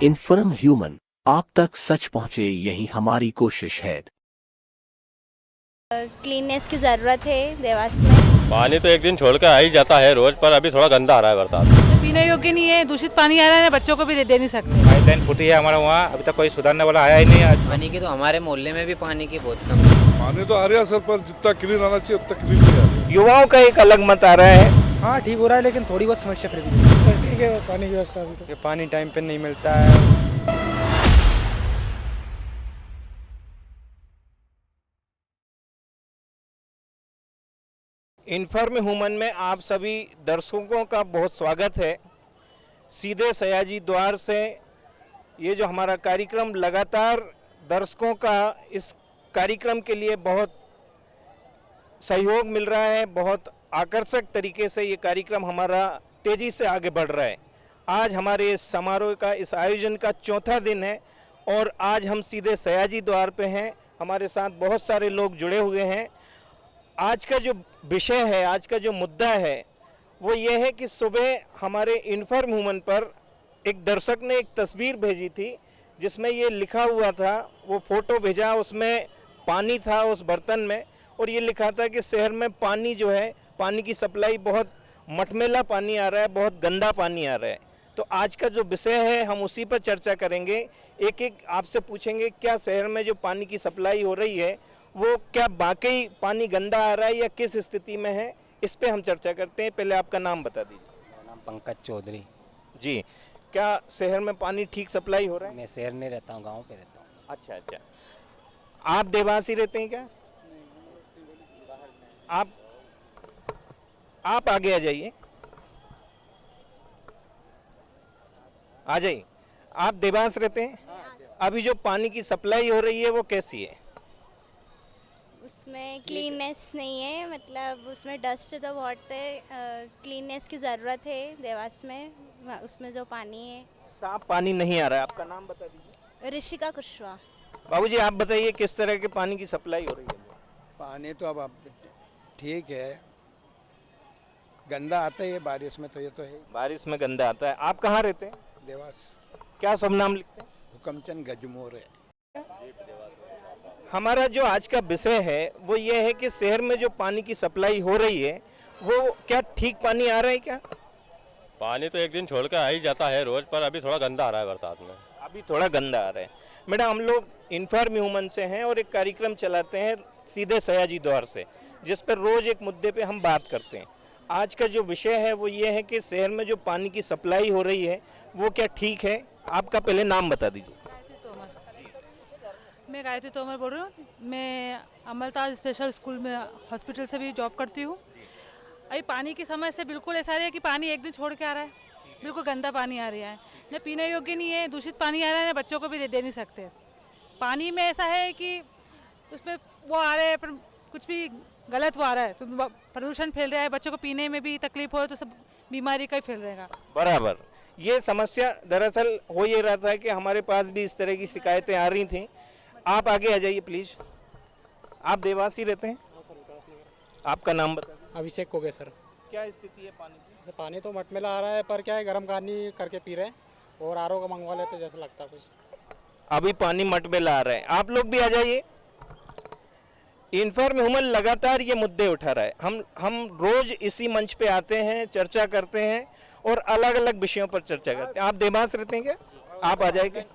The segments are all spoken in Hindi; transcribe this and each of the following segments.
इन्फॉर्म ह्यूमन, आप तक सच पहुंचे, यही हमारी कोशिश है। क्लीननेस की ज़रूरत है देवास में। पानी तो एक दिन छोड़ के आ ही जाता है रोज, पर अभी थोड़ा गंदा आ रहा है बरसात। पीने योग्य नहीं है, दूषित पानी आ रहा है, बच्चों को भी दे नहीं सकते। पाइपलाइन फूटी है हमारे वहाँ, अभी तक कोई सुधारने वाला आया ही नहीं आज। पानी की तो हमारे मोहल्ले में भी पानी की बहुत कमी है। पानी तो आ रहा है सर, पर जितना क्लीन आना चाहिए उतना क्लीन नहीं आ रहा। युवाओं का एक अलग मत आ रहा है। हाँ ठीक हो रहा है, लेकिन थोड़ी बहुत समस्या फिर भी सर ठीक है। पानी की व्यवस्था अभी तो पानी टाइम पे नहीं मिलता है। इन्फॉर्म ह्यूमन में आप सभी दर्शकों का बहुत स्वागत है। सीधे सयाजी द्वार से ये जो हमारा कार्यक्रम लगातार दर्शकों का इस कार्यक्रम के लिए बहुत सहयोग मिल रहा है। बहुत आकर्षक तरीके से ये कार्यक्रम हमारा तेज़ी से आगे बढ़ रहा है। आज हमारे इस समारोह का, इस आयोजन का चौथा दिन है और आज हम सीधे सयाजी द्वार पे हैं। हमारे साथ बहुत सारे लोग जुड़े हुए हैं। आज का जो विषय है, आज का जो मुद्दा है वो ये है कि सुबह हमारे इन्फॉर्म ह्यूमन पर एक दर्शक ने एक तस्वीर भेजी थी जिसमें ये लिखा हुआ था, वो फ़ोटो भेजा, उसमें पानी था उस बर्तन में और ये लिखा था कि शहर में पानी जो है, पानी की सप्लाई बहुत मटमैला पानी आ रहा है, बहुत गंदा पानी आ रहा है। तो आज का जो विषय है हम उसी पर चर्चा करेंगे। एक एक आपसे पूछेंगे क्या शहर में जो पानी की सप्लाई हो रही है वो क्या वाकई पानी गंदा आ रहा है या किस स्थिति में है, इस पे हम चर्चा करते हैं। पहले आपका नाम बता दीजिए। मेरा नाम पंकज चौधरी जी, क्या शहर में पानी ठीक सप्लाई हो रहा है? मैं शहर नहीं रहता हूँ, गांव पे रहता हूँ। अच्छा अच्छा, आप देवासी रहते हैं क्या? आप आगे आ जाइए, आ जाइए। आप देवास रहते हैं? अभी जो पानी की सप्लाई हो रही है वो कैसी है? उसमें क्लीननेस नहीं है, मतलब उसमें डस्ट तो बहुत है। क्लीननेस की ज़रूरत है देवास में। उसमें जो पानी है साफ पानी नहीं आ रहा है। आपका नाम बता दीजिए। ऋषिका कुशवाहा। बाबूजी आप बताइए किस तरह के पानी की सप्लाई हो रही है? पानी तो अब ठीक है, गंदा आता है बारिश में, तो ये तो है। बारिश में गंदा आता है। आप कहाँ रहते हैं? देवास। क्या सब नाम लिखते हैं? हुकमचंद गजमोर है। हमारा जो आज का विषय है वो ये है कि शहर में जो पानी की सप्लाई हो रही है वो क्या ठीक पानी आ रहा है क्या? पानी तो एक दिन छोड़ के आ ही जाता है रोज, पर अभी थोड़ा गंदा आ रहा है बरसात में। अभी थोड़ा गंदा आ रहा है। मैडम, हम लोग इन्फॉर्म ह्यूमन से हैं और एक कार्यक्रम चलाते हैं सीधे सयाजी द्वार से, जिस पर रोज एक मुद्दे पे हम बात करते हैं। आज का जो विषय है वो ये है कि शहर में जो पानी की सप्लाई हो रही है वो क्या ठीक है? आपका पहले नाम बता दीजिए। मैं गायत्री तोमर बोल रही हूँ। मैं अमरताज स्पेशल स्कूल में हॉस्पिटल से भी जॉब करती हूँ। अभी पानी की समस्या बिल्कुल ऐसा है कि पानी एक दिन छोड़ के आ रहा है, बिल्कुल गंदा पानी आ रहा है, न पीने योग्य नहीं है, दूषित पानी आ रहा है, न बच्चों को भी दे नहीं सकते। पानी में ऐसा है कि उसमें वो आ रहे हैं पर कुछ भी गलत वो आ रहा है तो प्रदूषण फैल रहा है, बच्चों को पीने में भी तकलीफ हो तो सब बीमारी का ही फैल रहेगा। बराबर, ये समस्या दरअसल हो ये रहा था कि हमारे पास भी इस तरह की शिकायतें आ रही थीं। आप आगे आ जाइए प्लीज़। आप देवासी रहते हैं? आपका नाम बता दीजिए। अभिषेक हो गए सर। क्या स्थिति है पानी की? पानी तो मटमैला आ रहा है, पर क्या है, गर्म पानी करके पी रहे हैं और आरओ का मंगवा लेते जैसा लगता है कुछ। अभी पानी मटमैला आ रहा है। आप लोग भी आ जाइए। इन्फॉर्म ह्यूमन लगातार ये मुद्दे उठा रहा है। हम रोज इसी मंच पे आते हैं, चर्चा करते हैं और अलग अलग विषयों पर चर्चा करते हैं। आप देवास रहते हैं क्या? आप आ जाइए,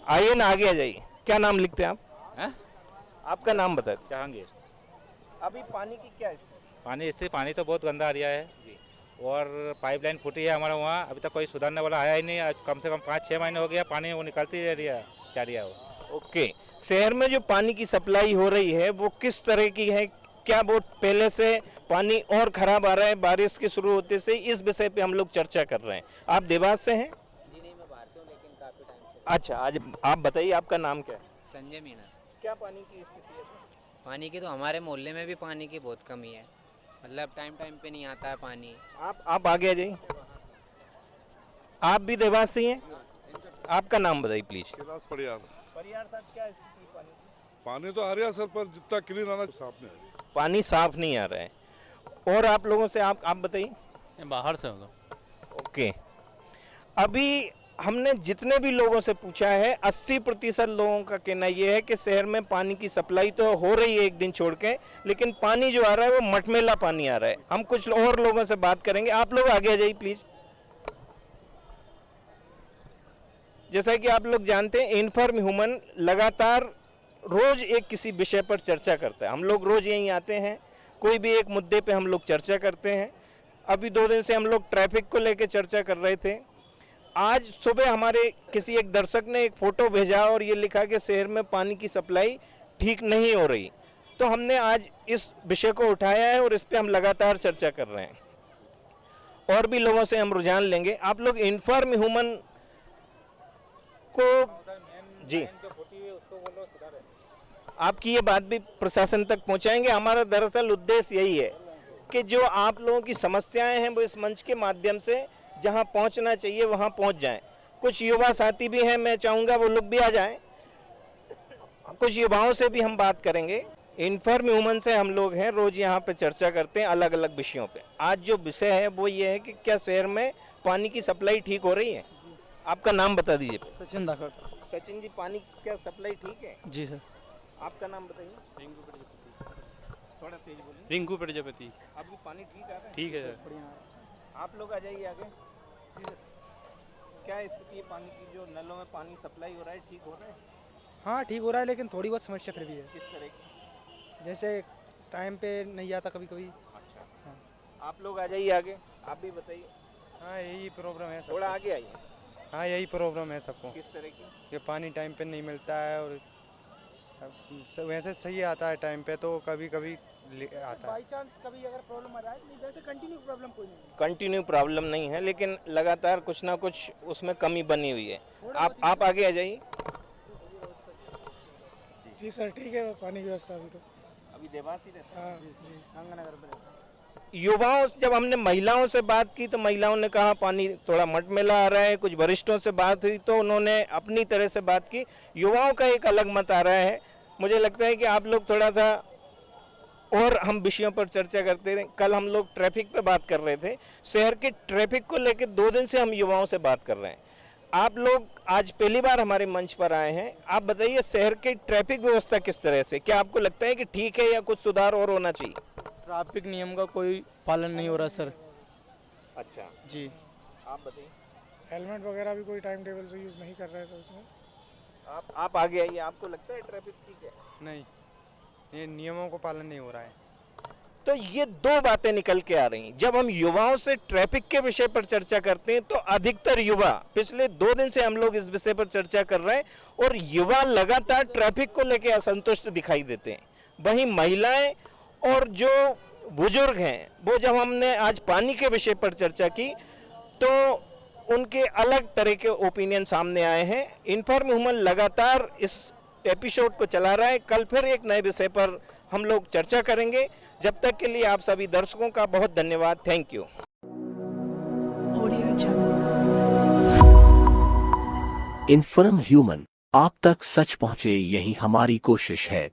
आइए ना, आगे आ जाइए। क्या नाम लिखते हैं आप? आपका नाम बता दीजिए। जहांगीर। अभी पानी की क्या स्थिति? पानी तो बहुत गंदा आ रहा है और पाइपलाइन फूटी है हमारे वहाँ, अभी तक कोई सुधारने वाला आया ही नहीं। आज कम से कम 5-6 महीने हो गया, पानी वो निकलती रह रही है, जा रही है उसको। ओके, शहर में जो पानी की सप्लाई हो रही है वो किस तरह की है? क्या वो पहले से पानी और खराब आ रहा है बारिश के शुरू होते से? इस विषय पे हम लोग चर्चा कर रहे हैं। आप देवास से हैं? जी नहीं, मैं बाहर से हूँ, लेकिन काफ़ी टाइम से। अच्छा, आज आप बताइए, आपका नाम क्या है? संजय मीणा। क्या पानी की स्थिति है? पानी की तो हमारे मोहल्ले में भी पानी की बहुत कमी है, मतलब टाइम टाइम पे नहीं आता है पानी। आप आगे आ जाइए। आप भी देवास से हैं? आपका नाम बताइए प्लीज। कैलाश परियार। परियार साहब, क्या स्थिति पानी की? पानी तो आ रहा है सर, पर जितना क्लीन आना साफ नहीं आ रही। पानी साफ नहीं आ रहा है। और आप लोगों से आप बताइए। बाहर से हूँ तो। ओके, अभी हमने जितने भी लोगों से पूछा है 80% लोगों का कहना यह है कि शहर में पानी की सप्लाई तो हो रही है एक दिन छोड़ के, लेकिन पानी जो आ रहा है वो मटमैला पानी आ रहा है। हम कुछ और लोगों से बात करेंगे, आप लोग आगे आ जाइए प्लीज। जैसा कि आप लोग जानते हैं, इन्फॉर्म ह्यूमन लगातार रोज एक किसी विषय पर चर्चा करता है। हम लोग रोज यहीं आते हैं, कोई भी एक मुद्दे पे हम लोग चर्चा करते हैं। अभी 2 दिन से हम लोग ट्रैफिक को लेकर चर्चा कर रहे थे। आज सुबह हमारे किसी एक दर्शक ने एक फोटो भेजा और ये लिखा कि शहर में पानी की सप्लाई ठीक नहीं हो रही। तो हमने आज इस विषय को उठाया है और इस पे हम लगातार चर्चा कर रहे हैं। और भी लोगों से हम रुझान लेंगे। आप लोग इन्फॉर्म ह्यूमन को जी, आपकी ये बात भी प्रशासन तक पहुंचाएंगे। हमारा दरअसल उद्देश्य यही है कि जो आप लोगों की समस्याएं हैं वो इस मंच के माध्यम से जहां पहुंचना चाहिए वहां पहुंच जाएं। कुछ युवा साथी भी हैं, मैं चाहूंगा वो लोग भी आ जाएं। कुछ युवाओं से भी हम बात करेंगे। इन्फॉर्म ह्यूमन से हम लोग हैं, रोज यहाँ पे चर्चा करते हैं अलग अलग विषयों पे। आज जो विषय है वो ये है कि क्या शहर में पानी की सप्लाई ठीक हो रही है। आपका नाम बता दीजिए। सचिन दाखड़। सचिन जी, पानी क्या सप्लाई ठीक है? जी सर। आपका नाम बताइए। रिंकू प्रजापति। थोड़ा तेज बोलिए। रिंकू प्रजापति। अभी पानी ठीक आ रहा है? ठीक है सर। बढ़िया। आप लोग आ जाइए आगे। क्या स्थिति है पानी की? जो नलों में पानी सप्लाई हो रहा है ठीक हो रहा है? हाँ ठीक हो रहा है, लेकिन थोड़ी बहुत समस्या फिर भी है। किस तरह की? जैसे टाइम पे नहीं आता कभी कभी। अच्छा, हाँ। आप लोग आ जाइए आगे, आप भी बताइए। हाँ यही प्रॉब्लम है थोड़ा आगे आइए। हाँ यही प्रॉब्लम है सबको, किस तरह की? कि पानी टाइम पे नहीं मिलता है और वैसे सही आता है टाइम पे, तो कभी कभी आता है। बाई चांस कभी अगर प्रॉब्लम आ रहा है, नहीं वैसे कंटिन्यू प्रॉब्लम कोई नहीं है। कंटिन्यू प्रॉब्लम नहीं है, लेकिन लगातार कुछ ना कुछ उसमें कमी बनी हुई है। आप आगे आ जाइए। जी सर ठीक है, पानी की व्यवस्था अभी देवास ही रहता है। हाँ जी, गंगानगर में। युवाओं, जब हमने महिलाओं से बात की तो महिलाओं ने कहा पानी थोड़ा मटमैला आ रहा है। कुछ वरिष्ठों से बात हुई तो उन्होंने अपनी तरह से बात की। युवाओं का एक अलग मत आ रहा है। मुझे लगता है कि आप लोग थोड़ा सा और हम विषयों पर चर्चा करते रहे। कल हम लोग ट्रैफिक पे बात कर रहे थे। शहर के ट्रैफिक को लेकर 2 दिन से हम युवाओं से बात कर रहे हैं। आप लोग आज पहली बार हमारे मंच पर आए हैं। आप बताइए शहर की ट्रैफिक व्यवस्था किस तरह से, क्या आपको लगता है कि ठीक है या कुछ सुधार और होना चाहिए? ट्रैफिक नियम का कोई पालन नहीं हो रहा सर। अच्छा जी। आप बताइए। हेलमेट वगैरह भी कोई टाइम टेबल से यूज़ नहीं कर रहा है सर उसमें। आप आगे आइए। आपको लगता है ट्रैफिक ठीक है? नहीं, ये नियमों को पालन नहीं हो रहा है। तो ये 2 बातें निकल के आ रही हैं। जब हम युवाओं से ट्रैफिक के विषय पर चर्चा करते हैं तो अधिकतर युवा, पिछले 2 दिन से हम लोग इस विषय पर चर्चा कर रहे हैं और युवा लगातार ट्रैफिक को लेकर असंतुष्ट दिखाई देते हैं। वहीं महिलाएं और जो बुजुर्ग हैं, वो जब हमने आज पानी के विषय पर चर्चा की तो उनके अलग तरह के ओपिनियन सामने आए हैं। इन्फॉर्म ह्यूमन लगातार इस एपिसोड को चला रहा है। कल फिर एक नए विषय पर हम लोग चर्चा करेंगे। जब तक के लिए आप सभी दर्शकों का बहुत धन्यवाद। Thank you. इन्फॉर्म ह्यूमन, आप तक सच पहुंचे यही हमारी कोशिश है।